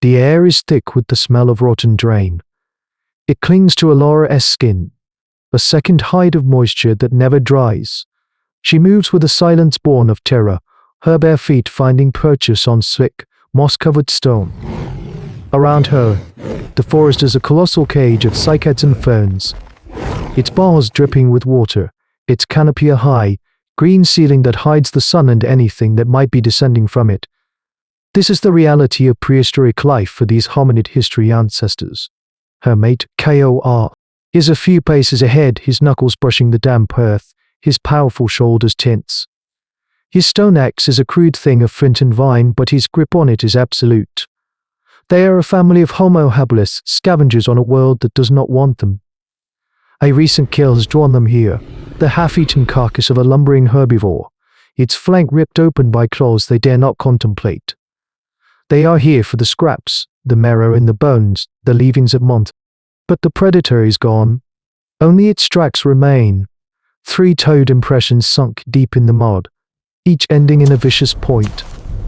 The air is thick with the smell of rotten drain. It clings to Allosaurus' skin, a second height of moisture that never dries. She moves with a silence born of terror, her bare feet finding purchase on slick, moss-covered stone. Around her, the forest is a colossal cage of cycads and ferns, its bars dripping with water, its canopy a high, green ceiling that hides the sun and anything that might be descending from it. This is the reality of prehistoric life for these hominid history ancestors. Her mate, Kor, is a few paces ahead, his knuckles brushing the damp earth, his powerful shoulders tense. His stone axe is a crude thing of flint and vine, but his grip on it is absolute. They are a family of Homo Habilis, scavengers on a world that does not want them. A recent kill has drawn them here, the half-eaten carcass of a lumbering herbivore, its flank ripped open by claws they dare not contemplate. They are here for the scraps, the marrow in the bones, the leavings of month. But the predator is gone. Only its tracks remain, three-toed impressions sunk deep in the mud, each ending in a vicious point.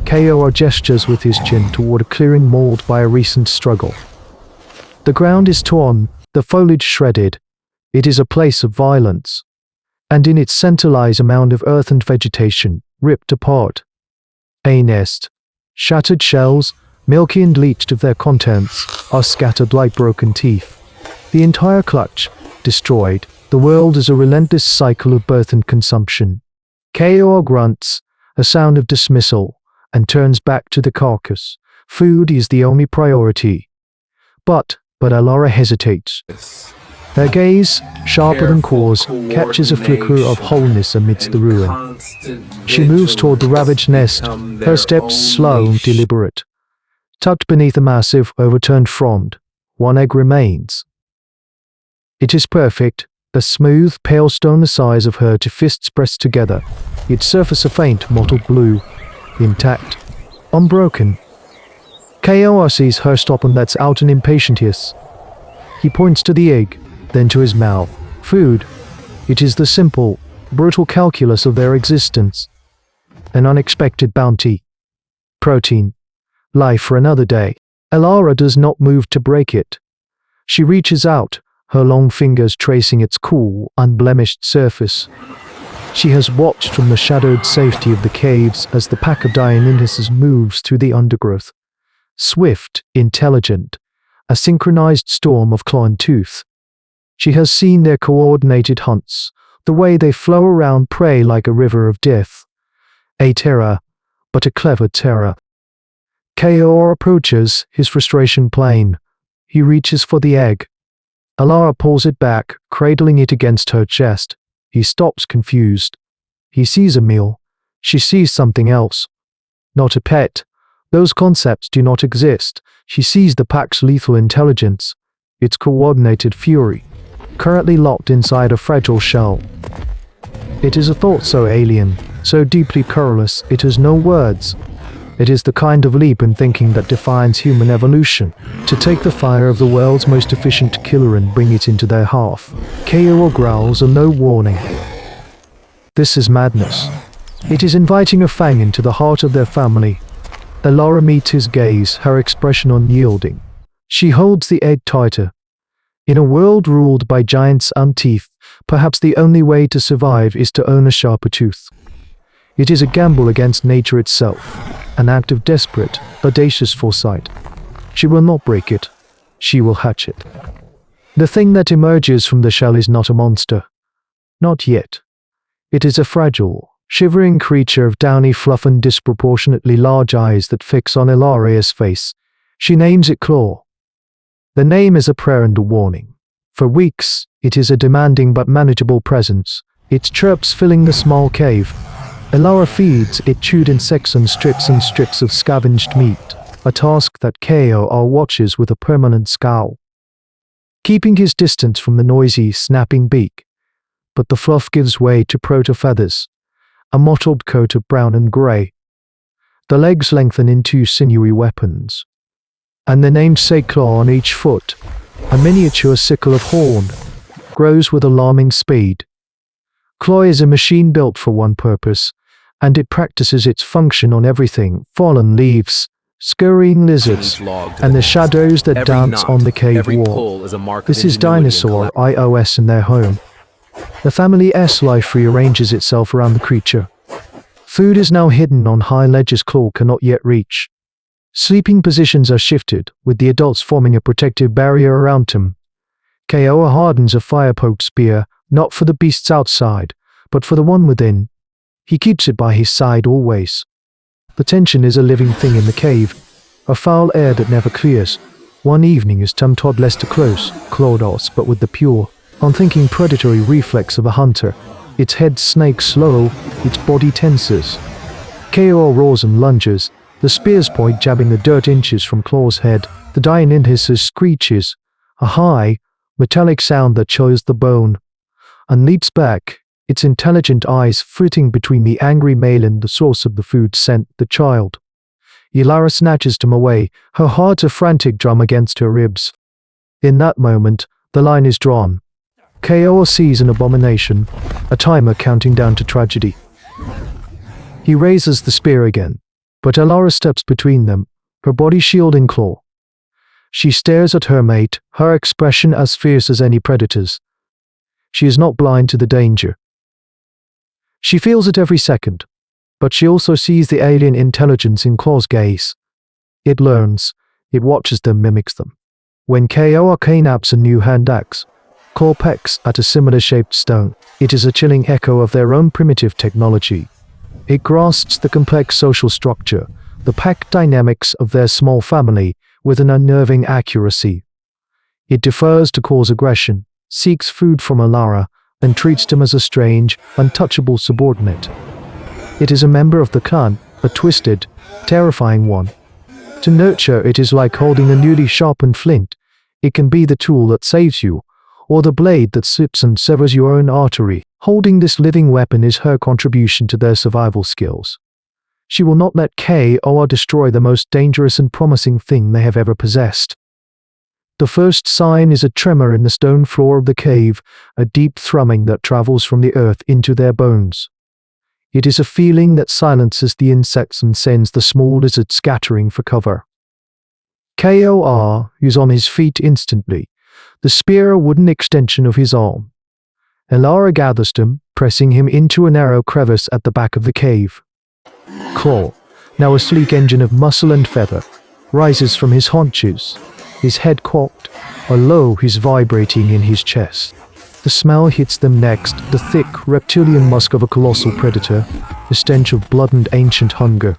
Kor gestures with his chin toward a clearing mauled by a recent struggle. The ground is torn, the foliage shredded. It is a place of violence. And in its center lies a mound of earth and vegetation, ripped apart. A nest. Shattered shells, milky and leached of their contents, are scattered like broken teeth. The entire clutch, destroyed. The world is a relentless cycle of birth and consumption. Kor grunts, a sound of dismissal, and turns back to the carcass. Food is the only priority. But Allosaurus hesitates. Her gaze, sharper than claws, catches a flicker of wholeness amidst the ruin. She moves toward the ravaged nest, her steps slow and deliberate. Tucked beneath a massive, overturned frond, one egg remains. It is perfect, a smooth, pale stone the size of her two fists pressed together, its surface a faint, mottled blue, intact, unbroken. Kor sees her stop and lets out an impatient hiss. He points to the egg, then to his mouth. Food. It is the simple, brutal calculus of their existence. An unexpected bounty. Protein. Life for another day. Allosaurus does not move to break it. She reaches out, her long fingers tracing its cool, unblemished surface. She has watched from the shadowed safety of the caves as the pack of Deinonychus moves through the undergrowth. Swift, intelligent, a synchronized storm of claw and tooth. She has seen their coordinated hunts, the way they flow around prey like a river of death. A terror, but a clever terror. Kor approaches, his frustration plain. He reaches for the egg. Allosaurus pulls it back, cradling it against her chest. He stops confused. He sees a meal. She sees something else. Not a pet. Those concepts do not exist. She sees the pack's lethal intelligence, its coordinated fury, currently locked inside a fragile shell. It is a thought so alien, so deeply querulous, it has no words. It is the kind of leap in thinking that defines human evolution, to take the fire of the world's most efficient killer and bring it into their hearth. Kor growls a low warning. This is madness. It is inviting a fang into the heart of their family. Allosaurus meets his gaze, her expression unyielding. She holds the egg tighter. In a world ruled by giants and teeth, perhaps the only way to survive is to own a sharper tooth. It is a gamble against nature itself, an act of desperate, audacious foresight. She will not break it. She will hatch it. The thing that emerges from the shell is not a monster. Not yet. It is a fragile, shivering creature of downy fluff and disproportionately large eyes that fix on Allosaurus' face. She names it Claw. The name is a prayer and a warning. For weeks, it is a demanding but manageable presence, its chirps filling the small cave. Allosaurus feeds it chewed insects and strips of scavenged meat, a task that Kor watches with a permanent scowl, keeping his distance from the noisy, snapping beak. But the fluff gives way to proto-feathers, a mottled coat of brown and grey. The legs lengthen into sinewy weapons, and the namesake claw on each foot, a miniature sickle of horn, grows with alarming speed. Claw is a machine built for one purpose, and it practices its function on everything: fallen leaves, scurrying lizards, and the shadows that dance on the cave wall. This is Dinosaur IOS in their home. The family S life rearranges itself around the creature. Food is now hidden on high ledges claw cannot yet reach. Sleeping positions are shifted, with the adults forming a protective barrier around him. Kaoa hardens a fire-poked spear, not for the beasts outside, but for the one within. He keeps it by his side always. The tension is a living thing in the cave, a foul air that never clears. One evening as Tom Todd less too close, clawed us, but with the pure, unthinking predatory reflex of a hunter. Its head snakes slow, its body tenses. Kaoa roars and lunges, the spear's point jabbing the dirt inches from Claw's head. The Deinonychus screeches, a high, metallic sound that chills the bone, and leaps back, its intelligent eyes flitting between the angry male and the source of the food scent, the child. Ilara snatches him away, her heart a frantic drum against her ribs. In that moment, the line is drawn. Kaoa sees an abomination, a timer counting down to tragedy. He raises the spear again, but Ilara steps between them, her body shielding Claw. She stares at her mate, her expression as fierce as any predator's. She is not blind to the danger. She feels it every second, but she also sees the alien intelligence in Claw's gaze. It learns, it watches them, mimics them. When Kaoa knaps a new hand axe, Claw pecks at a similar-shaped stone. It is a chilling echo of their own primitive technology. It grasps the complex social structure, the pack dynamics of their small family, with an unnerving accuracy. It defers to Claw's aggression, seeks food from Ilara, and treats him as a strange, untouchable subordinate. It is a member of the clan, a twisted, terrifying one. To nurture it is like holding a newly sharpened flint. It can be the tool that saves you, or the blade that slips and severs your own artery. Holding this living weapon is her contribution to their survival skills. She will not let Kaoa destroy the most dangerous and promising thing they have ever possessed. The first sign is a tremor in the stone floor of the cave, a deep thrumming that travels from the earth into their bones. It is a feeling that silences the insects and sends the small lizards scattering for cover. Kaoa is on his feet instantly, the spear a wooden extension of his arm. Ilara gathers him, pressing him into a narrow crevice at the back of the cave. Claw, now a sleek engine of muscle and feather, rises from his haunches, his head cocked, a low hiss vibrating in his chest. The smell hits them next, the thick, reptilian musk of a colossal predator, the stench of blood and ancient hunger.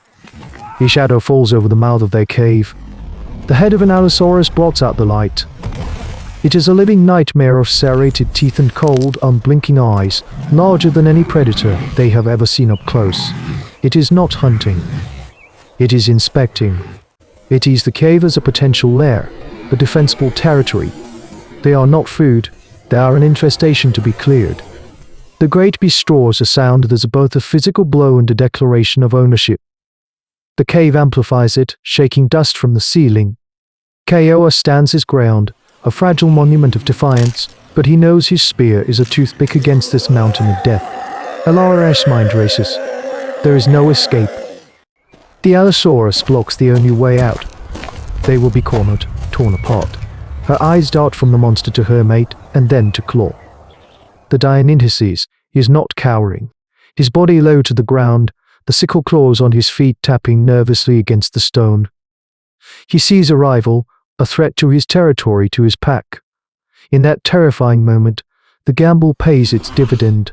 A shadow falls over the mouth of their cave. The head of an Allosaurus blots out the light. It is a living nightmare of serrated teeth and cold, unblinking eyes, larger than any predator they have ever seen up close. It is not hunting. It is inspecting. It sees the cave as a potential lair, a defensible territory. They are not food, they are an infestation to be cleared. The great beast roars a sound that is both a physical blow and a declaration of ownership. The cave amplifies it, shaking dust from the ceiling. Kaoa stands his ground, a fragile monument of defiance, but he knows his spear is a toothpick against this mountain of death. Ilara's mind races. There is no escape. The Allosaurus blocks the only way out. They will be cornered, torn apart. Her eyes dart from the monster to her mate, and then to Claw. The Deinonychus is not cowering. His body low to the ground, the sickle claws on his feet tapping nervously against the stone. He sees a rival, a threat to his territory, to his pack. In that terrifying moment, the gamble pays its dividend.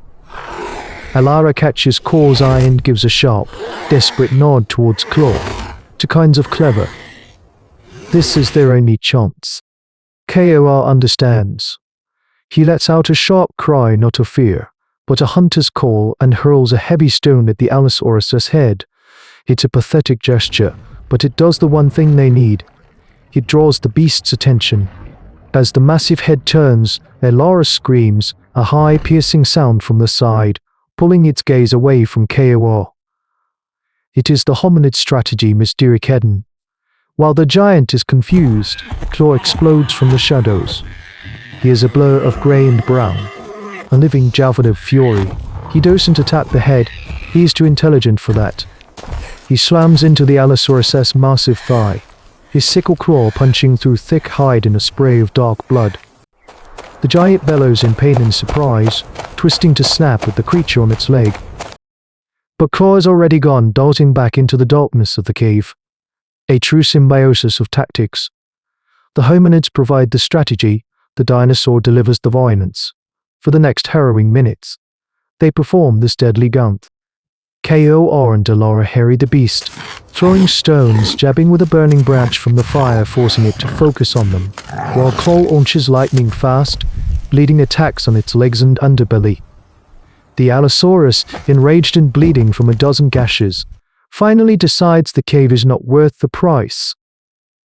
Ilara catches Claw's eye and gives a sharp, desperate nod towards Claw, to kinds of clever. This is their only chance. Kaoa understands. He lets out a sharp cry, not of fear, but a hunter's call, and hurls a heavy stone at the Allosaurus's head. It's a pathetic gesture, but it does the one thing they need. It draws the beast's attention. As the massive head turns, Ilara screams, a high, piercing sound from the side, pulling its gaze away from Kaoa. It is the hominid strategy, misdirection. While the giant is confused, Claw explodes from the shadows. He is a blur of grey and brown, a living javelin of fury. He doesn't attack the head, he is too intelligent for that. He slams into the Allosaurus's massive thigh, his sickle claw punching through thick hide in a spray of dark blood. The giant bellows in pain and surprise, twisting to snap at the creature on its leg. But Claw is already gone, darting back into the darkness of the cave. A true symbiosis of tactics. The hominids provide the strategy, the dinosaur delivers the violence. For the next harrowing minutes, they perform this deadly gaunt. Kor and Delara harry the beast, throwing stones, jabbing with a burning branch from the fire, forcing it to focus on them, while Claw launches lightning-fast, bleeding attacks on its legs and underbelly. The Allosaurus, enraged and bleeding from a dozen gashes, finally decides the cave is not worth the price.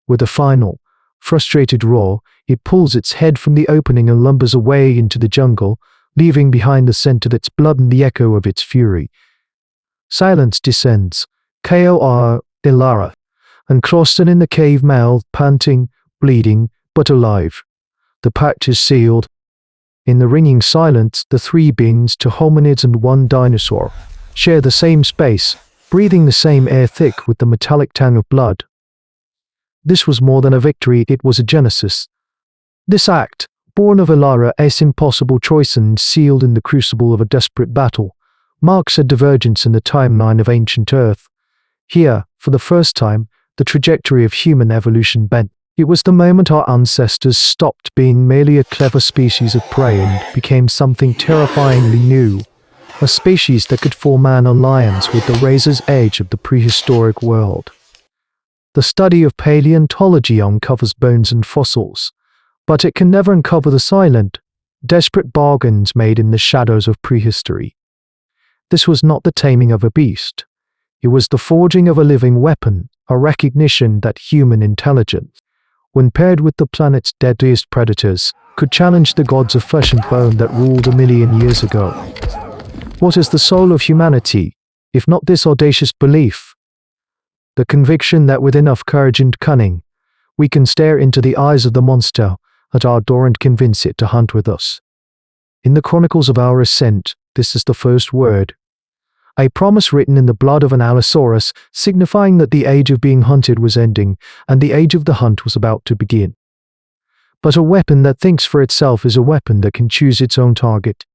With a final, frustrated roar, it pulls its head from the opening and lumbers away into the jungle, leaving behind the scent of its blood and the echo of its fury. Silence descends. Kor, Delara, and Croston in the cave mouth, panting, bleeding, but alive. The pact is sealed. In the ringing silence, the three beings, two hominids and one dinosaur, share the same space, breathing the same air thick with the metallic tang of blood. This was more than a victory, it was a genesis. This act, born of Delara's impossible choice and sealed in the crucible of a desperate battle, marks a divergence in the timeline of ancient Earth. Here, for the first time, the trajectory of human evolution bent. It was the moment our ancestors stopped being merely a clever species of prey and became something terrifyingly new, a species that could form an alliance with the razor's edge of the prehistoric world. The study of paleontology uncovers bones and fossils, but it can never uncover the silent, desperate bargains made in the shadows of prehistory. This was not the taming of a beast. It was the forging of a living weapon, a recognition that human intelligence, when paired with the planet's deadliest predators, could challenge the gods of flesh and bone that ruled 1,000,000 years ago. What is the soul of humanity, if not this audacious belief? The conviction that with enough courage and cunning, we can stare into the eyes of the monster at our door and convince it to hunt with us. In the chronicles of our ascent, this is the first word. A promise written in the blood of an Allosaurus, signifying that the age of being hunted was ending, and the age of the hunt was about to begin. But a weapon that thinks for itself is a weapon that can choose its own target.